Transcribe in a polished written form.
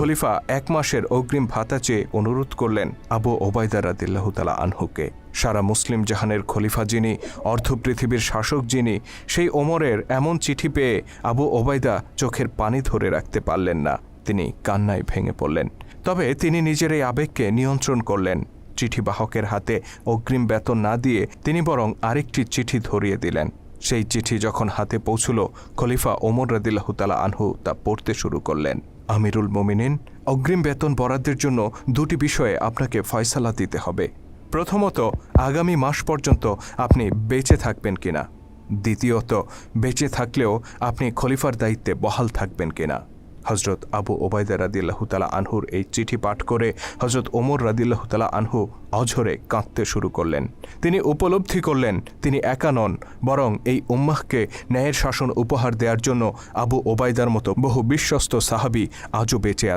খলিফা ১ মাসের অগ্রিম ভাতা চেয়ে অনুরোধ করলেন আবু ওবায়দা রাদিয়াল্লাহু তাআলা আনহুকে। সারা মুসলিম জাহানের খলিফা যিনি, অর্ধ পৃথিবীর শাসক যিনি, সেই ওমরের এমন চিঠি পেয়ে আবু ওবায়দা চোখের পানি ধরে রাখতে পারলেন না। তিনি কান্নায় ভেঙে পড়লেন। তবে তিনি নিজের এই আবেগকে নিয়ন্ত্রণ করলেন। চিঠি বাহকের হাতে অগ্রিম বেতন না দিয়ে তিনি বরং আরেকটি চিঠি ধরিয়ে দিলেন। সেই চিঠি যখন হাতে পৌঁছল, খলিফা ওমর রাদিয়াল্লাহু তাআলা আনহু তা পড়তে শুরু করলেন। আমিরুল মোমিনিন, অগ্রিম বেতন বরাদ্দের জন্য 2টি বিষয়ে আপনাকে ফয়সালা দিতে হবে। প্রথমত, আগামী মাস পর্যন্ত আপনি বেঁচে থাকবেন কিনা। দ্বিতীয়ত, বেঁচে থাকলেও আপনি খলিফার দায়িত্বে বহাল থাকবেন কিনা। হজরত আবু ওবায়দা রাদিয়াল্লাহু তাআলা আনহুর এই চিঠি পাঠ করে হজরত ওমর রাদিয়াল্লাহু তাআলা আনহু অঝরে কাঁদতে শুরু করলেন। তিনি উপলব্ধি করলেন তিনি একা নন, বরং এই উম্মাহকে ন্যায়ের শাসন উপহার দেওয়ার জন্য আবু ওবায়দার মতো বহু বিশ্বস্ত সাহাবী আজও বেঁচে আছে।